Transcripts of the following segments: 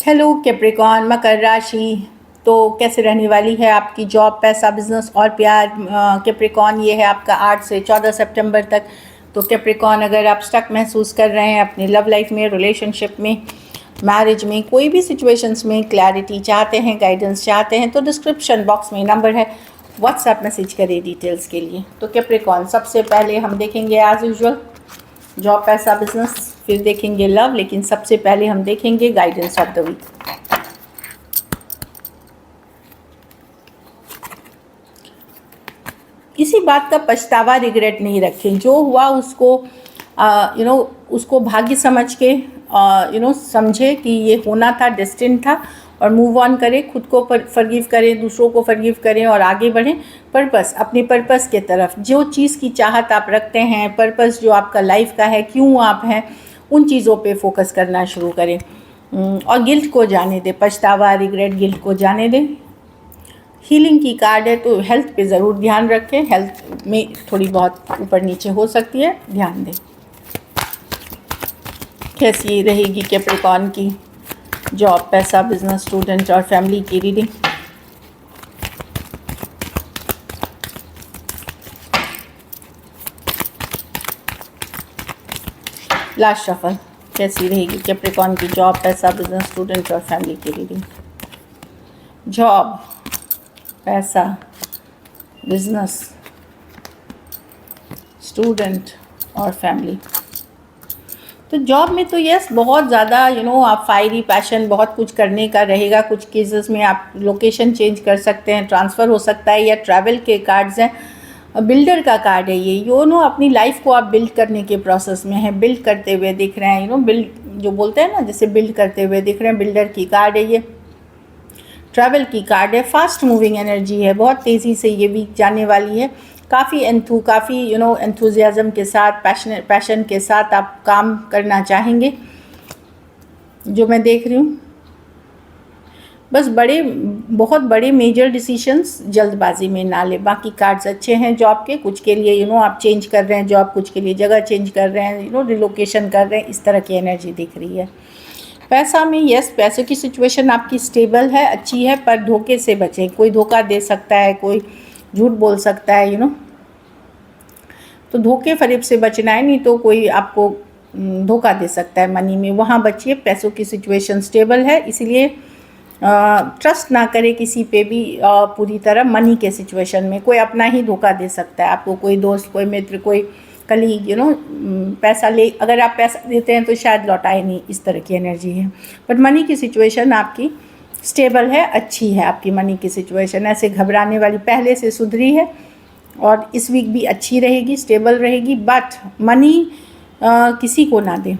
Hello Capricorn मकर राशि। तो कैसे रहने वाली है आपकी जॉब, पैसा, बिजनेस और प्यार। कैप्रिकॉन ये है आपका 8 से 14 सितंबर तक। तो कैप्रिकॉन, अगर आप स्टक महसूस कर रहे हैं अपनी लव लाइफ में, रिलेशनशिप में, मैरिज में, कोई भी सिचुएशंस में क्लैरिटी चाहते हैं, गाइडेंस चाहते हैं, तो डिस्क्रिप्शन बॉक्स में नंबर है, व्हाट्सएप मैसेज करें डिटेल्स के लिए। तो कैप्रिकॉन, सबसे पहले हम देखेंगे एज यूजुअल जॉब, पैसा, बिजनेस, फिर देखेंगे लव, लेकिन सबसे पहले हम देखेंगे गाइडेंस ऑफ द वीक। किसी बात का पछतावा, रिग्रेट नहीं रखें। जो हुआ उसको उसको भाग्य समझ के समझे कि ये होना था, डेस्टिन था, और मूव ऑन करें। खुद को फॉरगिव करें, दूसरों को फॉरगिव करें और आगे बढ़ें। पर्पस, अपने पर्पस के तरफ, जो चीज़ की चाहत आप रखते हैं, पर्पस जो आपका लाइफ का है, क्यों आप हैं, उन चीज़ों पे फोकस करना शुरू करें। और गिल्ट को जाने दें, पछतावा, रिग्रेट, गिल्ट को जाने दें। हीलिंग की कार्ड है, तो हेल्थ पे ज़रूर ध्यान रखें। हेल्थ में थोड़ी बहुत ऊपर नीचे हो सकती है, ध्यान दें। कैसी रहेगी कैप्रिकॉन की जॉब, पैसा, बिजनेस, स्टूडेंट और फैमिली की रीडिंग। लास्ट शफल, कैसी रहेगी कैप्रिकॉन की जॉब, पैसा, बिजनेस, स्टूडेंट और फैमिली की रीडिंग। जॉब, पैसा, बिजनेस, स्टूडेंट और फैमिली। तो जॉब में तो यस, बहुत ज़्यादा आप फायरी पैशन, बहुत कुछ करने का रहेगा। कुछ केसेस में आप लोकेशन चेंज कर सकते हैं, ट्रांसफ़र हो सकता है, या ट्रैवल के कार्ड्स हैं। बिल्डर का कार्ड है ये, अपनी लाइफ को आप बिल्ड करने के प्रोसेस में हैं, बिल्ड करते हुए दिख रहे हैं। बिल्ड जो बोलते हैं ना, जैसे बिल्ड करते हुए दिख रहे हैं। बिल्डर की कार्ड है ये, ट्रैवल की कार्ड है। फास्ट मूविंग एनर्जी है, बहुत तेज़ी से ये वीक जाने वाली है। काफ़ी एंथुजियाज़म के साथ, पैशन के साथ आप काम करना चाहेंगे, जो मैं देख रही हूँ। बस बहुत बड़े मेजर डिसीशंस जल्दबाजी में ना ले। बाकी कार्ड्स अच्छे हैं जॉब के। कुछ के लिए आप चेंज कर रहे हैं जॉब, कुछ के लिए जगह चेंज कर रहे हैं, रिलोकेशन कर रहे हैं, इस तरह की एनर्जी दिख रही है। पैसा में यस, पैसे की सिचुएशन आपकी स्टेबल है, अच्छी है, पर धोखे से बचें। कोई धोखा दे सकता है, कोई झूठ बोल सकता है, तो धोखे फरेब से बचना है, नहीं तो कोई आपको धोखा दे सकता है मनी में, वहाँ बचिए। पैसों की सिचुएशन स्टेबल है, इसलिए ट्रस्ट ना करें किसी पे भी पूरी तरह। मनी के सिचुएशन में कोई अपना ही धोखा दे सकता है आपको, कोई दोस्त, कोई मित्र, कोई कलीग, पैसा ले, अगर आप पैसा देते हैं तो शायद लौटाए नहीं, इस तरह की एनर्जी है। बट मनी की सिचुएशन आपकी स्टेबल है, अच्छी है आपकी मनी की सिचुएशन। ऐसे घबराने वाली, पहले से सुधरी है और इस वीक भी अच्छी रहेगी, स्टेबल रहेगी। बट मनी किसी को ना दें,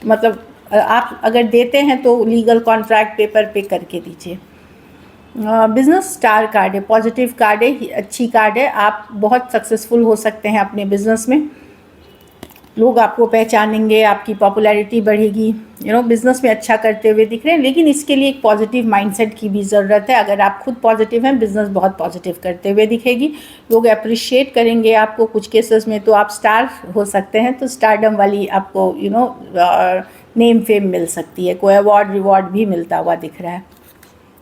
मतलब आप अगर देते हैं तो लीगल कॉन्ट्रैक्ट पेपर पे करके दीजिए। बिज़नेस स्टार कार्ड है, पॉजिटिव कार्ड है, अच्छी कार्ड है। आप बहुत सक्सेसफुल हो सकते हैं अपने बिजनेस में। लोग आपको पहचानेंगे, आपकी पॉपुलैरिटी बढ़ेगी, बिज़नेस में अच्छा करते हुए दिख रहे हैं। लेकिन इसके लिए एक पॉजिटिव माइंडसेट की भी ज़रूरत है। अगर आप खुद पॉजिटिव हैं, बिज़नेस बहुत पॉजिटिव करते हुए दिखेगी। लोग अप्रिशिएट करेंगे आपको। कुछ केसेस में तो आप स्टार हो सकते हैं, तो स्टारडम वाली आपको नेम फेम मिल सकती है। कोई अवार्ड रिवॉर्ड भी मिलता हुआ दिख रहा है,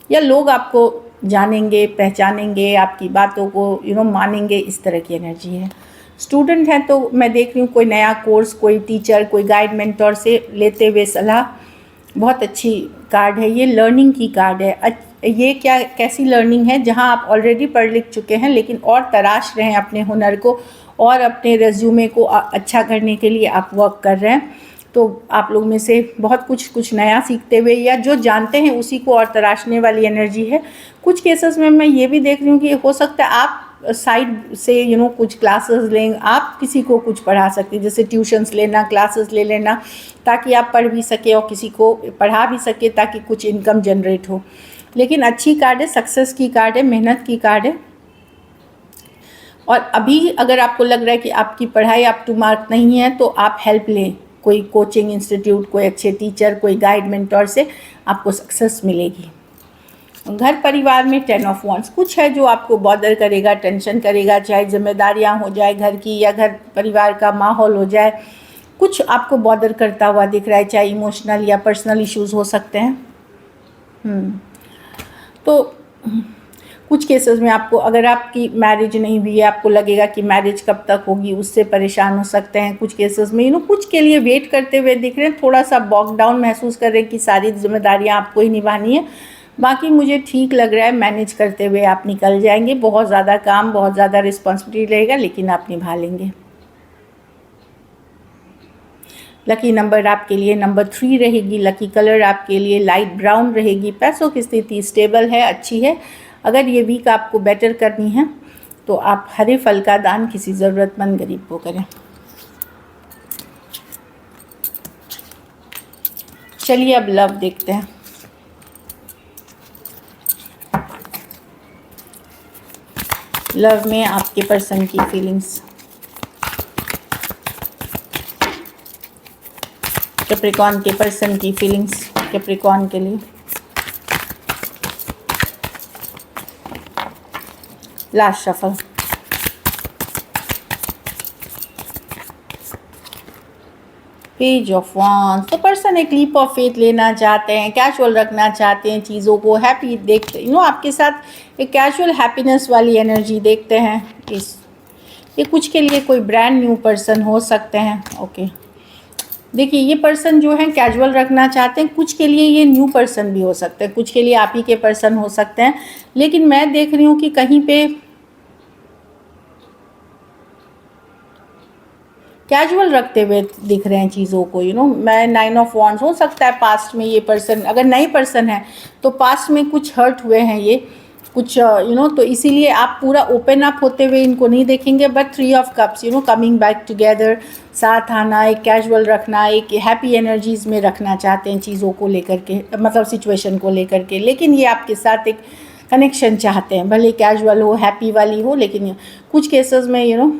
या लोग आपको जानेंगे, पहचानेंगे, आपकी बातों को मानेंगे, इस तरह की एनर्जी है। स्टूडेंट हैं तो मैं देख रही हूँ कोई नया कोर्स, कोई टीचर, कोई गाइड, मेंटोर से लेते हुए सलाह। बहुत अच्छी कार्ड है ये, लर्निंग की कार्ड है। ये कैसी लर्निंग है, जहाँ आप ऑलरेडी पढ़ लिख चुके हैं लेकिन और तराश रहे हैं अपने हुनर को और अपने रेज्यूमे को अच्छा करने के लिए आप वर्क कर रहे हैं। तो आप लोग में से बहुत कुछ नया सीखते हुए, या जो जानते हैं उसी को और तराशने वाली एनर्जी है। कुछ केसेस में मैं ये भी देख रही हूँ कि हो सकता है आप साइड से कुछ क्लासेस लें, आप किसी को कुछ पढ़ा सकते हैं, जैसे ट्यूशन्स लेना, क्लासेस ले लेना, ताकि आप पढ़ भी सके और किसी को पढ़ा भी सके, ताकि कुछ इनकम जनरेट हो। लेकिन अच्छी कार्ड है, सक्सेस की कार्ड है, मेहनत की कार्ड है। और अभी अगर आपको लग रहा है कि आपकी पढ़ाई अप टू मार्क नहीं है, तो आप हेल्प लें, कोई कोचिंग इंस्टीट्यूट, कोई अच्छे टीचर, कोई गाइड, मेंटोर से आपको सक्सेस मिलेगी। घर परिवार में 10 ऑफ वॉन्ड्स, कुछ है जो आपको बॉदर करेगा, टेंशन करेगा, चाहे जिम्मेदारियां हो जाए घर की, या घर परिवार का माहौल हो जाए, कुछ आपको बॉदर करता हुआ दिख रहा है, चाहे इमोशनल या पर्सनल इश्यूज़ हो सकते हैं। तो कुछ केसेस में आपको, अगर आपकी मैरिज नहीं हुई है, आपको लगेगा कि मैरिज कब तक होगी, उससे परेशान हो सकते हैं। कुछ केसेस में कुछ के लिए वेट करते हुए दिख रहे हैं, थोड़ा सा बॉक डाउन महसूस कर रहे हैं कि सारी जिम्मेदारियां आपको ही निभानी है। बाकी मुझे ठीक लग रहा है, मैनेज करते हुए आप निकल जाएंगे। बहुत ज़्यादा काम, बहुत ज़्यादा रिस्पॉन्सिबिलिटी रहेगा, लेकिन आप निभा लेंगे। लकी नंबर आपके लिए नंबर 3 रहेगी। लकी कलर आपके लिए लाइट ब्राउन रहेगी। पैसों की स्थिति स्टेबल है, अच्छी है। अगर ये वीक आपको बेटर करनी है तो आप हरे फल का दान किसी ज़रूरतमंद गरीब को करें। चलिए अब लव देखते हैं। लव में आपके पर्सन की फीलिंग्स। कैप्रिकॉर्न के पर्सन की फीलिंग्स कैप्रिकॉर्न के लिए। Last shuffle. Page of wands. तो पर्सन एक लीप ऑफ फेथ लेना चाहते हैं, कैजुअल रखना चाहते हैं चीज़ों को, हैप्पी देखते आपके साथ एक कैजुअल हैप्पीनेस वाली एनर्जी देखते हैं। ये कुछ के लिए कोई ब्रांड न्यू पर्सन हो सकते हैं। ओके, देखिए ये पर्सन जो है कैजुअल रखना चाहते हैं। कुछ के लिए ये न्यू पर्सन भी हो सकते हैं, कुछ के लिए आप ही के पर्सन हो सकते हैं। लेकिन मैं देख रही हूँ कि कहीं पे कैजुअल रखते हुए दिख रहे हैं चीज़ों को। मैं 9 ऑफ वॉन्ड्स, हो सकता है पास्ट में ये पर्सन, अगर नई पर्सन है तो पास्ट में कुछ हर्ट हुए हैं ये कुछ तो इसीलिए आप पूरा ओपन अप होते हुए इनको नहीं देखेंगे। But 3 of cups coming back together, साथ आना, एक कैजुअल रखना, एक हैप्पी एनर्जीज में रखना चाहते हैं चीज़ों को लेकर के, मतलब सिचुएशन को लेकर के। लेकिन ये आपके साथ एक कनेक्शन चाहते हैं, भले कैजुअल हो, हैप्पी वाली हो। लेकिन कुछ केसेस में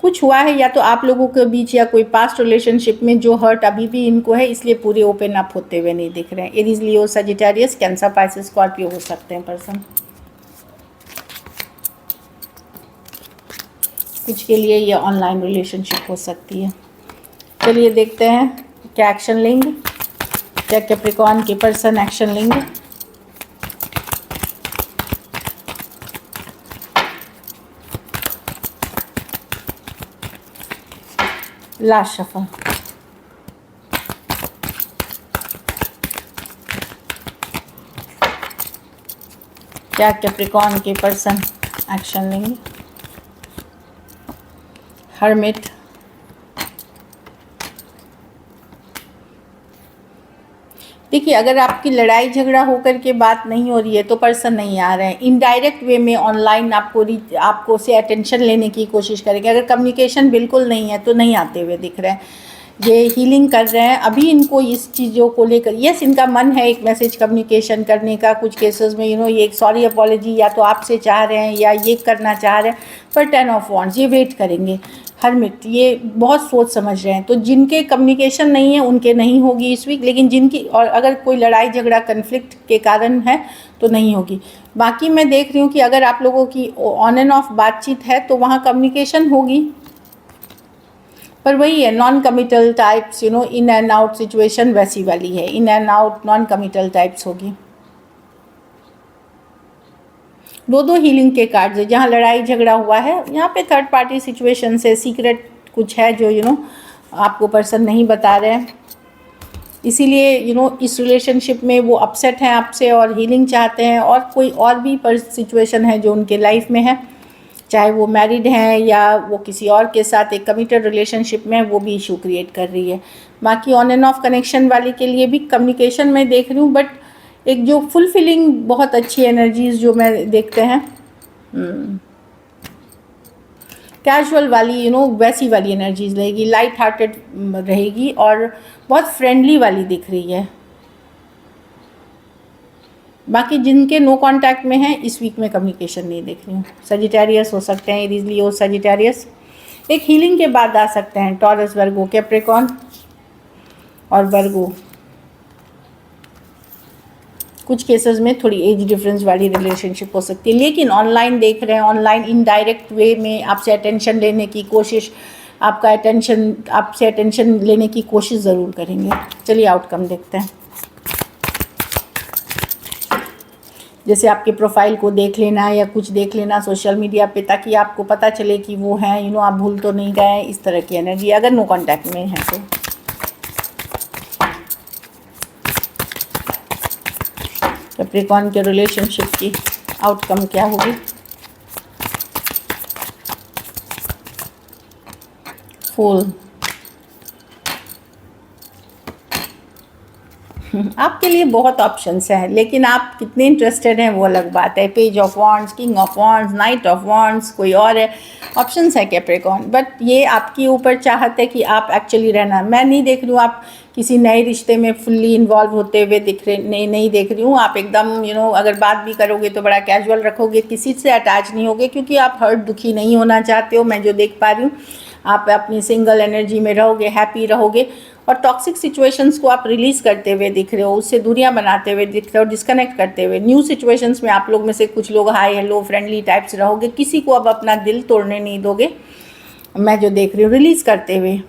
कुछ हुआ है, या तो आप लोगों के बीच या कोई पास्ट रिलेशनशिप में जो हर्ट अभी भी इनको है, इसलिए पूरे ओपन अप होते हुए नहीं दिख रहे हैं। एरीज, लियो, सजिटेरियस, कैंसर, पाइसेस, स्कॉर्पियो हो सकते हैं पर्सन। कुछ के लिए ये ऑनलाइन रिलेशनशिप हो सकती है। चलिए देखते हैं क्या एक्शन लेंगे, क्या कैप्रिकॉर्न के पर्सन एक्शन लेंगे। Last shuffle. क्या कैप्रिकॉर्न के पर्सन एक्शन लेंगे। हर्मिट, देखिए अगर आपकी लड़ाई झगड़ा होकर के बात नहीं हो रही है तो पर्सन नहीं आ रहे हैं। इनडायरेक्ट वे में ऑनलाइन आपको से अटेंशन लेने की कोशिश करेंगे। अगर कम्युनिकेशन बिल्कुल नहीं है तो नहीं आते हुए दिख रहे हैं। ये हीलिंग कर रहे हैं अभी, इनको इस चीज़ों को लेकर यस इनका मन है एक मैसेज कम्युनिकेशन करने का। कुछ केसेस में ये एक सॉरी अपॉलॉजी या तो आपसे चाह रहे हैं या ये करना चाह रहे हैं। पर 10 ऑफ वॉन्ड्स, ये वेट करेंगे। हर्मिट, ये बहुत सोच समझ रहे हैं। तो जिनके कम्युनिकेशन नहीं है उनके नहीं होगी इस वीक, लेकिन जिनकी, और अगर कोई लड़ाई झगड़ा कन्फ्लिक्ट के कारण है तो नहीं होगी। बाकी मैं देख रही हूँ कि अगर आप लोगों की ऑन एंड ऑफ बातचीत है तो वहाँ कम्युनिकेशन होगी, पर वही है non committal types, in and out situation वैसी वाली है। In and out non committal types होगी। दो हीलिंग के कार्ड्स है। जहाँ लड़ाई झगड़ा हुआ है यहाँ पे थर्ड पार्टी सिचुएशन से सीक्रेट कुछ है जो आपको पर्सन नहीं बता रहे हैं। इसीलिए इस रिलेशनशिप में वो अपसेट हैं आपसे और हीलिंग चाहते हैं। और कोई और भी सिचुएशन है जो उनके लाइफ में है, चाहे वो मैरिड हैं या वो किसी और के साथ एक कमिटेड रिलेशनशिप में, वो भी इशू क्रिएट कर रही है। बाकी ऑन एंड ऑफ कनेक्शन वाले के लिए भी कम्युनिकेशन में देख रही हूँ, बट एक जो फुलफिलिंग बहुत अच्छी एनर्जीज जो मैं देखते हैं कैजुअल वाली वैसी वाली एनर्जीज रहेगी, लाइट हार्टेड रहेगी और बहुत फ्रेंडली वाली दिख रही है। बाकी जिनके नो कांटेक्ट में हैं इस वीक में कम्युनिकेशन नहीं देख रही हूँ। सजिटेरियस हो सकते हैं, एरीज, लियो, सजिटेरियस एक हीलिंग के बाद आ सकते हैं। टॉरस, वर्गो, कैप्रिकॉर्न और वर्गो। कुछ केसेस में थोड़ी एज डिफरेंस वाली रिलेशनशिप हो सकती है, लेकिन ऑनलाइन देख रहे हैं, ऑनलाइन इनडायरेक्ट वे में आपसे अटेंशन लेने की कोशिश, आपसे अटेंशन लेने की कोशिश ज़रूर करेंगे। चलिए आउटकम देखते हैं। जैसे आपके प्रोफाइल को देख लेना या कुछ देख लेना सोशल मीडिया पे, ताकि आपको पता चले कि वो हैं, आप भूल तो नहीं गए, इस तरह की एनर्जी अगर नो कांटेक्ट में है तो। कैप्रिकॉर्न के रिलेशनशिप की आउटकम क्या होगी? फूल। आपके लिए बहुत ऑप्शंस हैं, लेकिन आप कितने इंटरेस्टेड हैं वो अलग बात है। Page of wands, king of wands, night of wands, कोई और है, ऑप्शंस है कैप्रिकॉर्न। बट ये आपके ऊपर चाहत है कि आप एक्चुअली रहना। मैं नहीं देख रही हूँ आप किसी नए रिश्ते में फुल्ली इन्वॉल्व होते हुए दिख रहे, नहीं देख रही हूँ। आप एकदम अगर बात भी करोगे तो बड़ा कैजुअल रखोगे, किसी से अटैच नहीं होगे, क्योंकि आप हर्ट दुखी नहीं होना चाहते हो, मैं जो देख पा रही हूँ। आप अपनी सिंगल एनर्जी में रहोगे, हैप्पी रहोगे, और टॉक्सिक सिचुएशंस को आप रिलीज़ करते हुए दिख रहे हो, उससे दूरियां बनाते हुए दिख रहे हो, डिस्कनेक्ट करते हुए। न्यू सिचुएशंस में आप लोग में से कुछ लोग हाई हेलो फ्रेंडली टाइप्स रहोगे, किसी को अब अपना दिल तोड़ने नहीं दोगे, मैं जो देख रही हूँ, रिलीज़ करते हुए।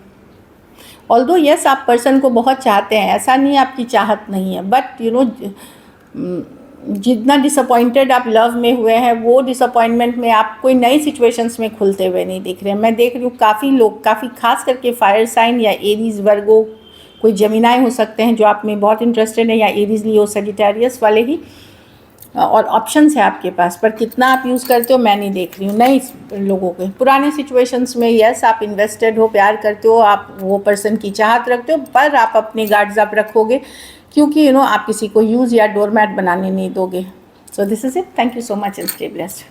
ऑल्दो यस, आप पर्सन को बहुत चाहते हैं, ऐसा नहीं आपकी चाहत नहीं है, बट जितना डिसअपॉइंटेड आप लव में हुए हैं, वो डिसअपॉइंटमेंट में आप कोई नई सिचुएशंस में खुलते हुए नहीं दिख रहे हैं। मैं देख रही हूँ काफ़ी लोग, काफ़ी खास करके फायर साइन या एरीज, वर्गो, कोई जमीनाएँ हो सकते हैं जो आप में बहुत इंटरेस्टेड है, या एरीज लियो सजिटेरियस वाले ही, और ऑप्शंस है आपके पास, पर कितना आप यूज़ करते हो मैं नहीं देख रही हूँ। नई लोगों के पुराने सिचुएशंस में यस आप इन्वेस्टेड हो, प्यार करते हो, आप वो पर्सन की चाहत रखते हो, पर आप अपने गार्ड्स अप रखोगे, क्योंकि आप किसी को यूज़ या डोरमैट बनाने नहीं दोगे। So this is it. Thank you so much and stay blessed.